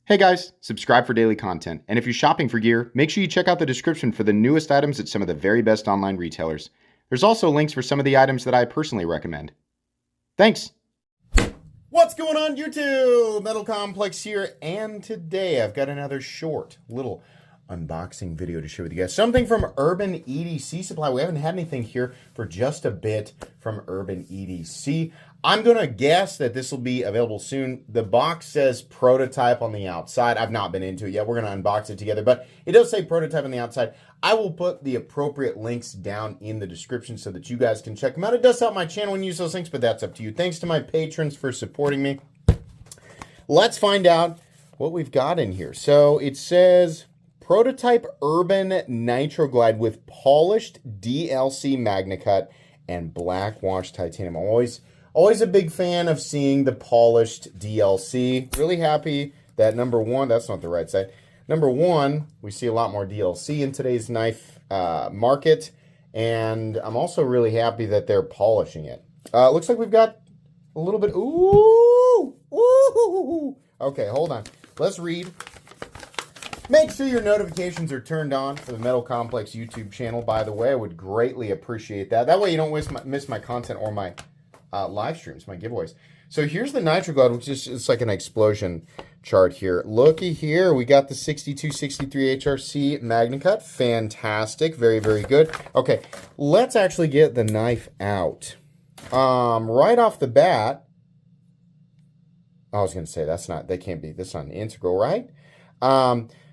Hey guys, subscribe for daily content. And if you're shopping for gear, make sure you check out the description for the newest items at some of the very best online retailers. There's also links for some of the items that I personally recommend. Thanks! What's going on, YouTube? Metal Complex here, and today I've got another short little unboxing video to share with you guys. Something from Urban EDC Supply. We haven't had anything here for just a bit from Urban EDC. I'm going to guess that this will be available soon. The box says prototype on the outside. I've not been into it yet. We're going to unbox it together, but it does say prototype on the outside. I will put the appropriate links down in the description so that you guys can check them out. It does help my channel when you use those links, but that's up to you. Thanks to my patrons for supporting me. Let's find out what we've got in here. So it says prototype Urban Nitroglide with polished DLC MagnaCut and black wash titanium. Always a big fan of seeing the polished DLC. Really happy that number one, that's not the right side. Number one, we see a lot more DLC in today's knife market. And I'm also really happy that they're polishing it. Looks like we've got a little bit, ooh. Okay, hold on. Let's read. Make sure your notifications are turned on for the Metal Complex YouTube channel, by the way. I would greatly appreciate that. That way you don't miss my content or my live streams, my giveaways. So here's the Nitroglide, which is it's like an explosion chart here. Looky here, we got the 6263 HRC MagnaCut. Fantastic, very, very good. Okay, let's actually get the knife out. Right off the bat, I was going to say that's not an integral, right?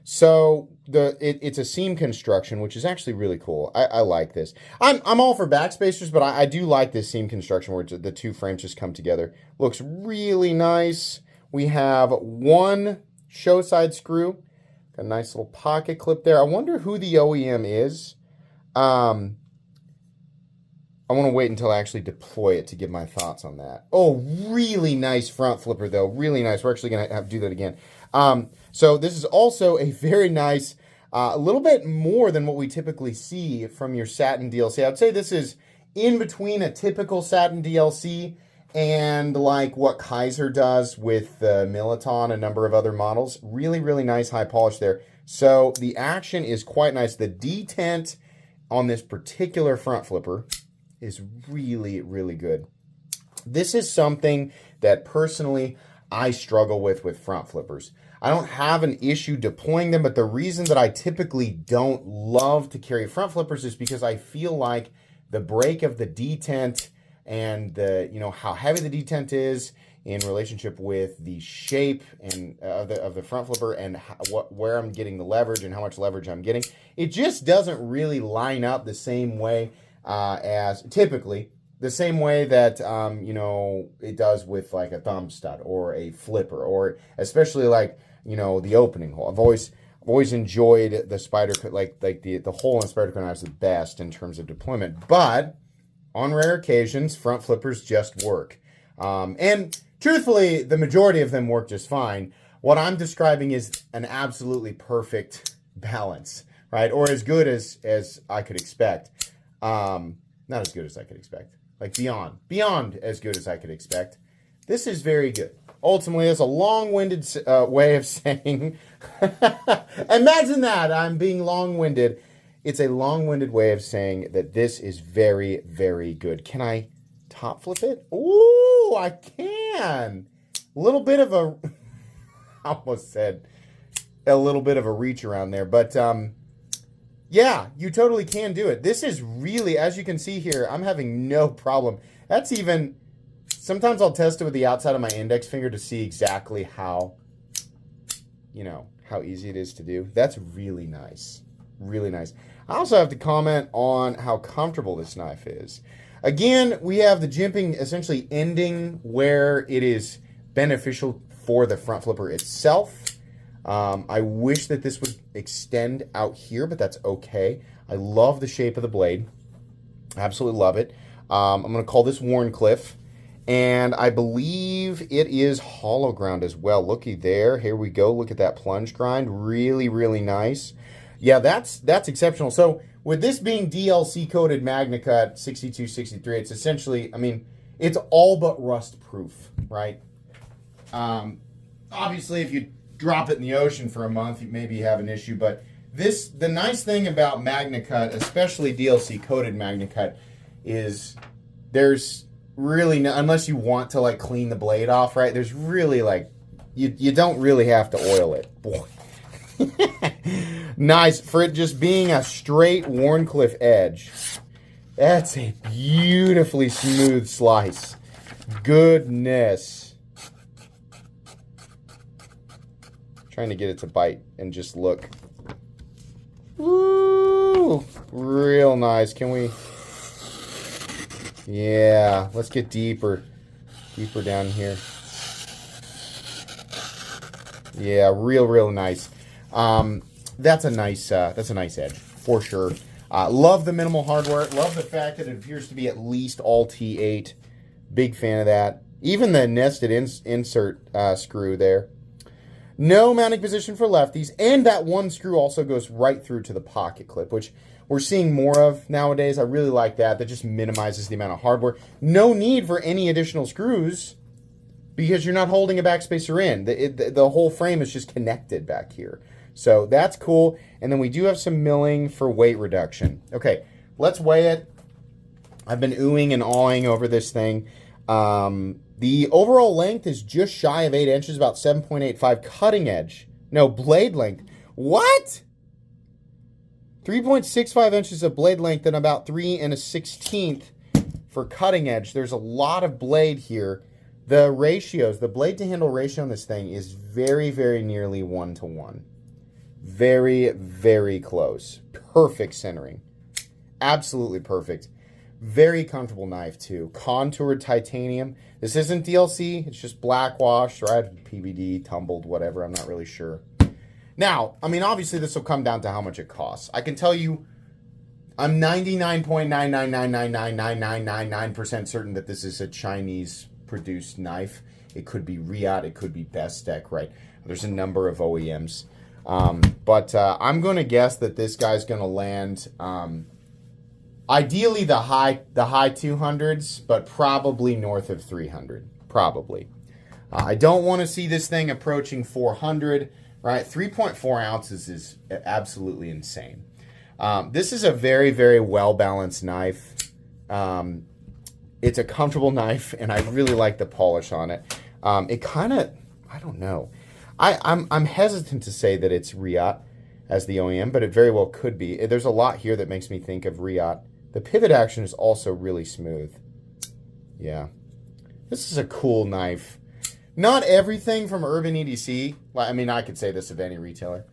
So it's a seam construction, which is actually really cool. I like this. I'm all for backspacers, but I do like this seam construction where the two frames just come together. Looks really nice. We have one show side screw. Got a nice little pocket clip there. I wonder who the OEM is. I want to wait until I actually deploy it to give my thoughts on that. Oh, really nice front flipper, though. Really nice. We're actually going to have to do that again. So this is also a very nice, a little bit more than what we typically see from your satin DLC. I would say this is in between a typical satin DLC and like what Kaiser does with the Militon, a number of other models. Really, really nice high polish there. So the action is quite nice. The detent on this particular front flipper is really, really good. This is something that personally I struggle with front flippers. I don't have an issue deploying them, but the reason that I typically don't love to carry front flippers is because I feel like the break of the detent and the, how heavy the detent is in relationship with the shape and of the front flipper and where I'm getting the leverage and how much leverage I'm getting. It just doesn't really line up the same way as typically. The same way that, it does with like a thumb stud or a flipper, or especially like, the opening hole. I've always enjoyed the Spyderco, like the hole in Spyderco knives the best in terms of deployment. But on rare occasions, front flippers just work. And truthfully, the majority of them work just fine. What I'm describing is an absolutely perfect balance, right? Or as good as I could expect. Not as good as I could expect. Like beyond as good as I could expect. This is very good. Ultimately, that's a long-winded way of saying, imagine that, I'm being long-winded. It's a long-winded way of saying that this is very, very good. Can I top flip it? Ooh, I can. A little bit of a, I almost said a little bit of a reach around there, but yeah, you totally can do it. This is really, as you can see here, I'm having no problem. That's even, sometimes I'll test it with the outside of my index finger to see exactly how, how easy it is to do. That's really nice. Really nice. I also have to comment on how comfortable this knife is. Again, we have the jimping essentially ending where it is beneficial for the front flipper itself. I wish that this would extend out here, but that's okay. I love the shape of the blade. Absolutely love it. I'm going to call this Warncliffe, and I believe it is hollow ground as well. Looky there. Here we go. Look at that plunge grind. Really, really nice. Yeah, that's exceptional. So with this being DLC coated MagnaCut 6263, it's essentially, it's all but rust proof, right? Obviously, if you drop it in the ocean for a month, maybe you have an issue. But the nice thing about MagnaCut, especially DLC coated MagnaCut, is there's really no, unless you want to like clean the blade off, right? There's really like you don't really have to oil it. Boy. Nice for it just being a straight Wharncliffe edge. That's a beautifully smooth slice. Goodness. Trying to get it to bite and just look. Woo! Real nice. Can we? Yeah, let's get deeper down here. Yeah, real nice. That's a nice edge for sure. Love the minimal hardware. Love the fact that it appears to be at least all T8. Big fan of that. Even the nested insert screw there. No mounting position for lefties, and that one screw also goes right through to the pocket clip, which we're seeing more of nowadays. I really like that. That just minimizes the amount of hardware. No need for any additional screws because you're not holding a backspacer in. The whole frame is just connected back here. So that's cool. And then we do have some milling for weight reduction. Okay, let's weigh it. I've been oohing and awing over this thing. The overall length is just shy of 8 inches, about 7.85 cutting edge. No, blade length. What? 3.65 inches of blade length and about 3 1/16 for cutting edge. There's a lot of blade here. The ratios, the blade to handle ratio on this thing is very nearly 1-to-1. Very close. Perfect centering. Absolutely perfect. Very comfortable knife too. Contoured titanium. This isn't DLC. It's just black washed, right? PVD, tumbled, whatever. I'm not really sure. Now, I mean, obviously this will come down to how much it costs. I can tell you, I'm 99.9999999% certain that this is a Chinese produced knife. It could be Riot, it could be Bestech, right? There's a number of OEMs. But I'm going to guess that this guy's going to land ideally the high 200s, but probably north of 300. Probably. I don't want to see this thing approaching 400, right? 3.4 ounces is absolutely insane. This is a very well-balanced knife. It's a comfortable knife, and I really like the polish on it. It kind of, I don't know. I'm hesitant to say that it's Riot as the OEM, but it very well could be. There's a lot here that makes me think of Riot. The pivot action is also really smooth. Yeah. This is a cool knife. Not everything from Urban EDC, I mean, I could say this of any retailer.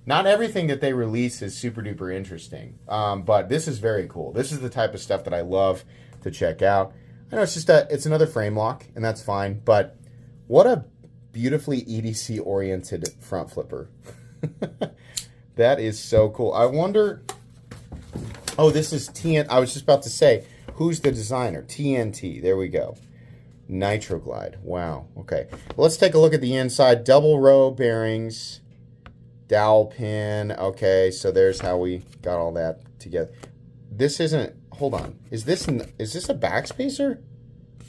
Not everything that they release is super duper interesting, but this is very cool. This is the type of stuff that I love to check out. I know it's just it's another frame lock, and that's fine, but what a beautifully EDC-oriented front flipper. That is so cool. I wonder... Oh, this is TNT. I was just about to say, who's the designer? TNT. There we go. Nitroglide. Wow. Okay. Well, let's take a look at the inside. Double row bearings. Dowel pin. Okay, so there's how we got all that together. This isn't... Hold on. Is this a backspacer?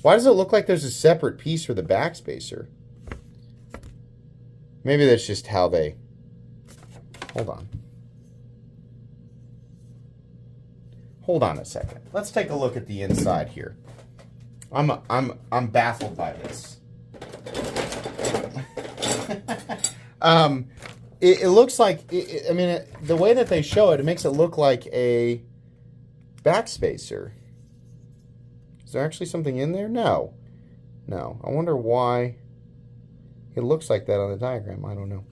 Why does it look like there's a separate piece for the backspacer? Maybe that's just how they... Hold on. Hold on a second. Let's take a look at the inside here. I'm baffled by this. It looks like I mean the way that they show it, it makes it look like a backspacer. Is there actually something in there? No. I wonder why it looks like that on the diagram. I don't know.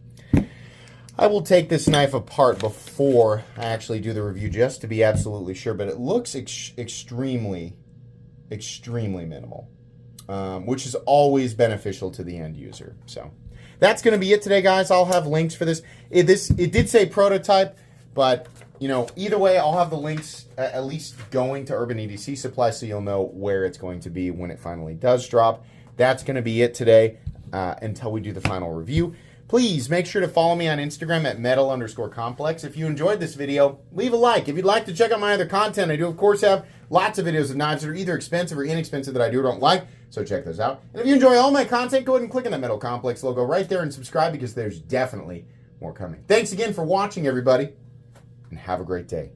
I will take this knife apart before I actually do the review just to be absolutely sure, but it looks extremely minimal, which is always beneficial to the end user. So that's going to be it today, guys. I'll have links for this. It did say prototype, but you know, either way, I'll have the links at least going to Urban EDC Supply, so you'll know where it's going to be when it finally does drop. That's going to be it today. until we do the final review. Please make sure to follow me on Instagram at metal_complex. If you enjoyed this video, leave a like. If you'd like to check out my other content, I do, of course, have lots of videos of knives that are either expensive or inexpensive that I do or don't like, so check those out. And if you enjoy all my content, go ahead and click on that Metal Complex logo right there and subscribe, because there's definitely more coming. Thanks again for watching, everybody, and have a great day.